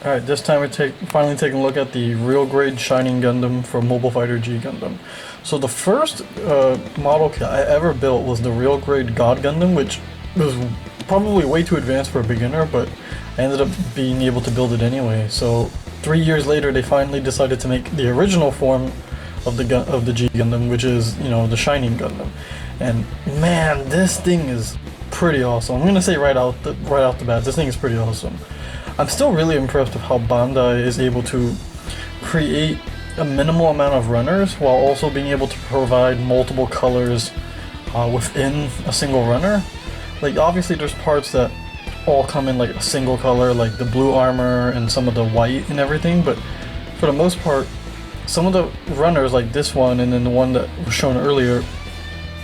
Alright, this time we're finally taking a look at the real grade Shining Gundam from Mobile Fighter G Gundam. So the first model kit I ever built was the real grade God Gundam, which was probably way too advanced for a beginner, but I ended up being able to build it anyway. So 3 years later, they finally decided to make the original form of the G Gundam, which is, you know, the Shining Gundam. And man, this thing is pretty awesome. I'm gonna say right off the bat, this thing is pretty awesome. I'm still really impressed with how Bandai is able to create a minimal amount of runners while also being able to provide multiple colors within a single runner. Like, obviously there's parts that all come in like a single color, like the blue armor and some of the white and everything, but for the most part, some of the runners like this one and then the one that was shown earlier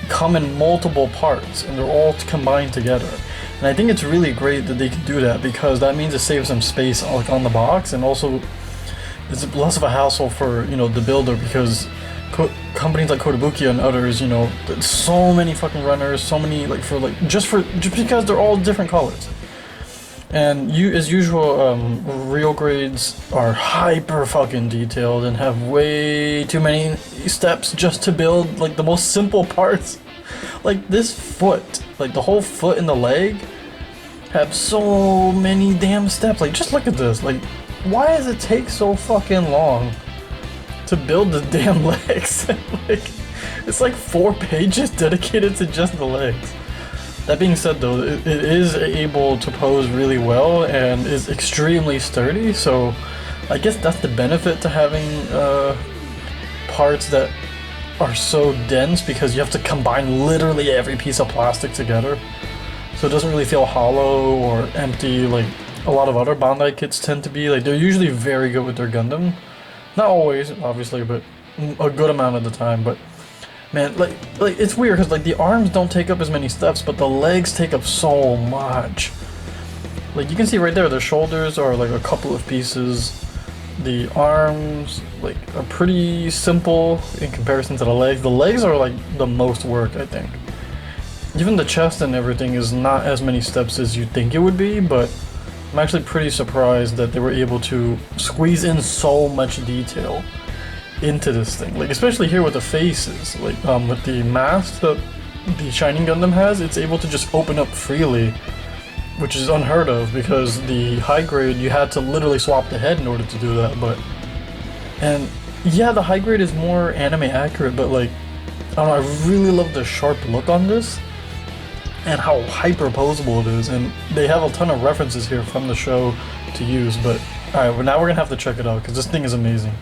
come in multiple parts and they're all combined together. And I think it's really great that they can do that, because that means it saves them space like on the box, and also it's less of a hassle for, you know, the builder, because companies like Kotobukiya and others, you know, so many fucking runners, so many just because they're all different colors. And as usual, real grades are hyper fucking detailed and have way too many steps just to build like the most simple parts. Like this foot, like the whole foot and the leg have so many damn steps. Like, just look at this. Like, why does it take so fucking long to build the damn legs? Like, it's like 4 pages dedicated to just the legs. That being said though, it is able to pose really well and is extremely sturdy, so I guess that's the benefit to having parts that are so dense, because you have to combine literally every piece of plastic together. So it doesn't really feel hollow or empty like a lot of other Bandai kits tend to be. Like, they're usually very good with their Gundam. Not always, obviously, but a good amount of the time. But man, like it's weird because like the arms don't take up as many steps, but the legs take up so much. Like, you can see right there, the shoulders are like a couple of pieces. The arms like are pretty simple in comparison to the legs. The legs are like the most work, I think. Even the chest and everything is not as many steps as you'd think it would be, but I'm actually pretty surprised that they were able to squeeze in so much detail into this thing. Like, especially here with the faces, like with the mask that the Shining Gundam has, it's able to just open up freely, which is unheard of, because the high grade you had to literally swap the head in order to do that. And yeah, the high grade is more anime accurate, but like, I don't know, I really love the sharp look on this and how hyper posable it is, and they have a ton of references here from the show to use. But alright, well, now we're gonna have to check it out because this thing is amazing.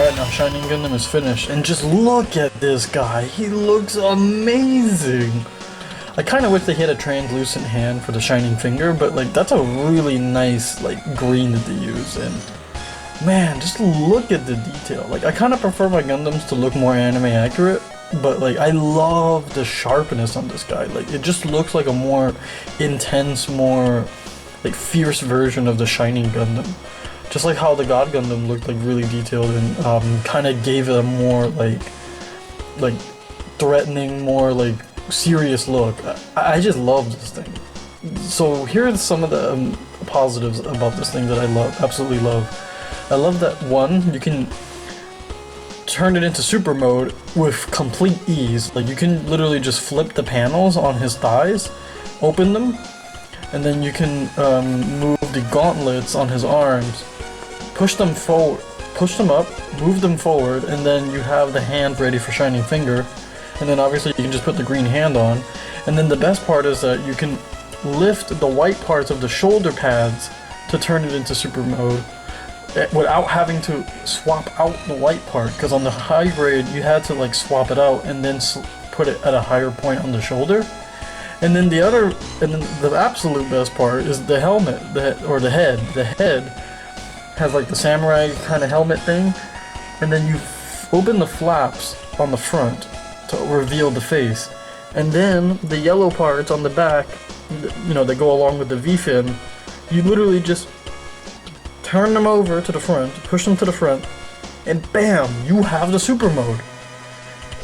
Alright, now Shining Gundam is finished, and just look at this guy, he looks amazing! I kinda wish they had a translucent hand for the shining finger, but like, that's a really nice, like, green that they use, and man, just look at the detail. Like, I kinda prefer my Gundams to look more anime accurate, but like, I love the sharpness on this guy. Like, it just looks like a more intense, more, like, fierce version of the Shining Gundam. Just like how the God Gundam looked like really detailed and kind of gave it a more like threatening, more like serious look. I just love this thing. So here are some of the positives about this thing that I love, absolutely love. I love that one, you can turn it into super mode with complete ease. Like, you can literally just flip the panels on his thighs, open them, and then you can move the gauntlets on his arms, push them forward, push them up, move them forward, and then you have the hand ready for Shining Finger. And then obviously you can just put the green hand on. And then the best part is that you can lift the white parts of the shoulder pads to turn it into super mode without having to swap out the white part, because on the high grade you had to like swap it out and then put it at a higher point on the shoulder. And then the absolute best part is the helmet, or the head. The head has like the samurai kind of helmet thing, and then you open the flaps on the front to reveal the face, and then the yellow parts on the back, you know, that go along with the V-fin, you literally just turn them over to the front, push them to the front, and bam, you have the super mode.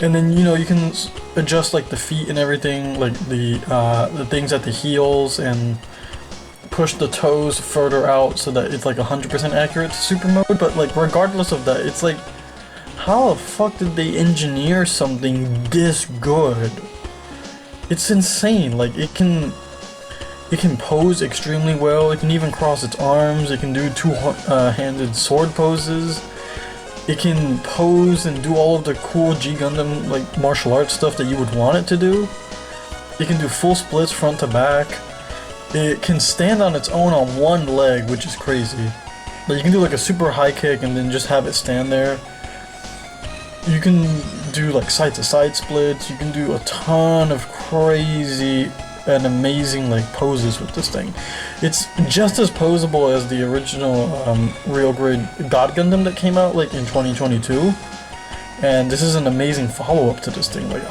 And then, you know, you can adjust like the feet and everything, like the things at the heels, and push the toes further out so that it's like 100% accurate to super mode. But like, regardless of that, it's like, how the fuck did they engineer something this good? It's insane. Like, it can pose extremely well. It can even cross its arms. It can do two-handed sword poses. It can pose and do all of the cool G Gundam like martial arts stuff that you would want it to do. It can do full splits front to back. It can stand on its own on one leg, which is crazy. Like, you can do like a super high kick and then just have it stand there. You can do like side to side splits. You can do a ton of crazy and amazing like poses with this thing. It's just as posable as the original real grade God Gundam that came out like in 2022, and this is an amazing follow-up to this thing. Like,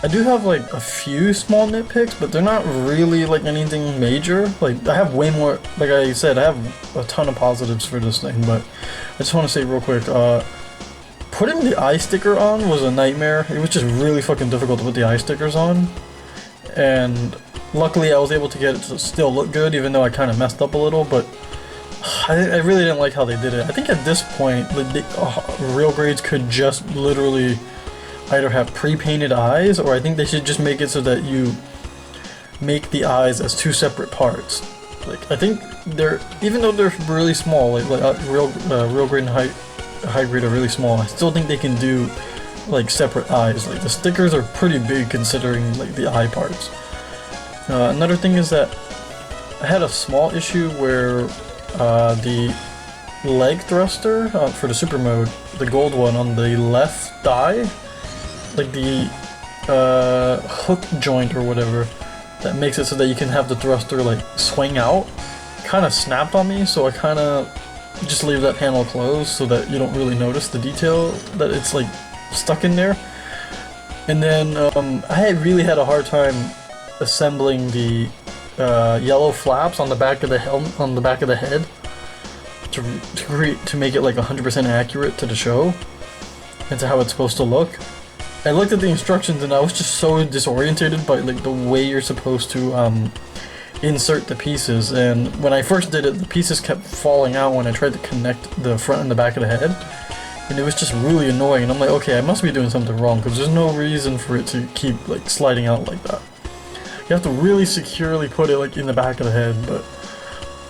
I do have like a few small nitpicks, but they're not really like anything major. Like, I have way more, like I said, I have a ton of positives for this thing, but I just want to say real quick, putting the eye sticker on was a nightmare. It was just really fucking difficult to put the eye stickers on. And luckily I was able to get it to still look good, even though I kind of messed up a little, but I really didn't like how they did it. I think at this point, real grades could just literally either have pre-painted eyes, or I think they should just make it so that you make the eyes as two separate parts. Like, I think they're, even though they're really small, like real grade and high grade are really small, I still think they can do like separate eyes. Like, the stickers are pretty big considering like the eye parts. Another thing is that I had a small issue where the leg thruster for the super mode, the gold one on the left thigh, like the hook joint or whatever that makes it so that you can have the thruster like swing out, kind of snapped on me, so I kind of just leave that panel closed so that you don't really notice the detail that it's like stuck in there. And then I really had a hard time assembling the yellow flaps on the back of the helmet, on the back of the head, to make it like 100% accurate to the show and to how it's supposed to look. I looked at the instructions and I was just so disorientated by like the way you're supposed to insert the pieces, and when I first did it, the pieces kept falling out when I tried to connect the front and the back of the head. And it was just really annoying, and I'm like, okay, I must be doing something wrong, because there's no reason for it to keep like sliding out like that. You have to really securely put it like in the back of the head, but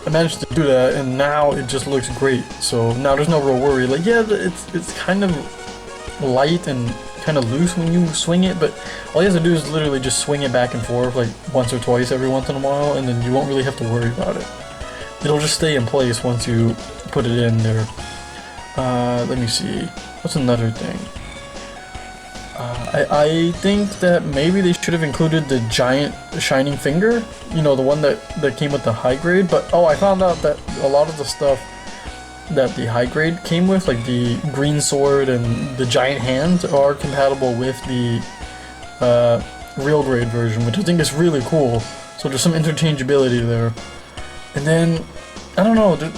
I managed to do that, and now it just looks great. So now there's no real worry. Like, yeah, it's kind of light and kind of loose when you swing it, but all you have to do is literally just swing it back and forth like once or twice every once in a while, and then you won't really have to worry about it. It'll just stay in place once you put it in there. Let me see. What's another thing? I think that maybe they should have included the giant shining finger. You know, the one that came with the high grade. But oh, I found out that a lot of the stuff that the high grade came with, like the green sword and the giant hand, are compatible with the real grade version, which I think is really cool. So there's some interchangeability there. And then, I don't know,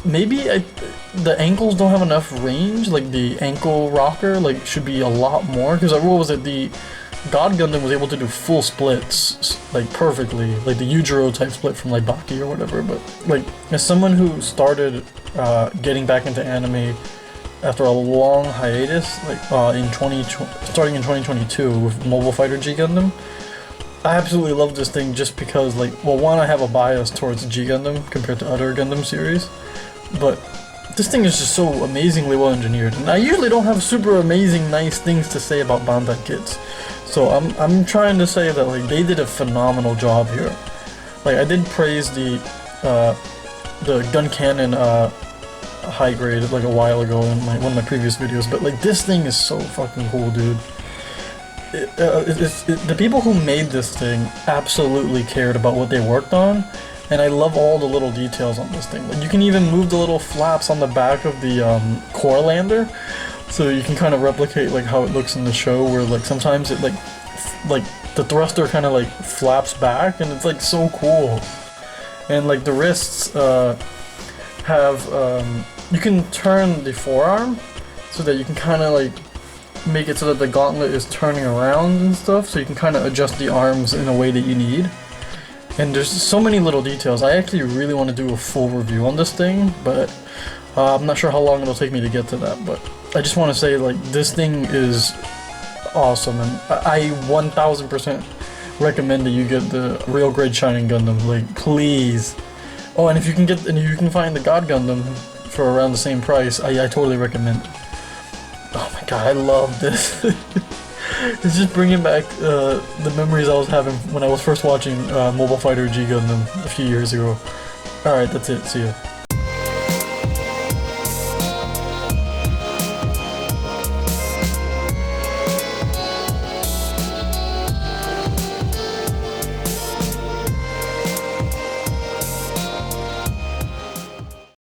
maybe the ankles don't have enough range, like the ankle rocker like should be a lot more, because what was it, the God Gundam was able to do full splits like perfectly, like the Yujiro type split from like Baki or whatever. But like, as someone who started getting back into anime after a long hiatus, like starting in 2022 with Mobile Fighter G Gundam, I absolutely love this thing just because, like, well, one, I have a bias towards G Gundam compared to other Gundam series, but this thing is just so amazingly well engineered, and I usually don't have super amazing nice things to say about Bandai kits, so I'm trying to say that like they did a phenomenal job here. Like, I did praise the gun cannon high grade like a while ago in one of my previous videos, but like this thing is so fucking cool, dude. The people who made this thing absolutely cared about what they worked on, and I love all the little details on this thing. Like, you can even move the little flaps on the back of the core lander, so you can kind of replicate like how it looks in the show, where like sometimes it like the thruster kind of like flaps back, and it's like so cool. And like the wrists have you can turn the forearm so that you can kind of like make it so that the gauntlet is turning around and stuff, so you can kind of adjust the arms in a way that you need. And there's so many little details. I actually really want to do a full review on this thing, but I'm not sure how long it'll take me to get to that. But I just want to say, like, this thing is awesome, and I 1000% recommend that you get the real grade Shining Gundam. Like, please. Oh, and if you can find the God Gundam for around the same price, I totally recommend it. Oh my god, I love this. It's just bringing back the memories I was having when I was first watching Mobile Fighter G Gundam a few years ago. Alright, that's it. See ya.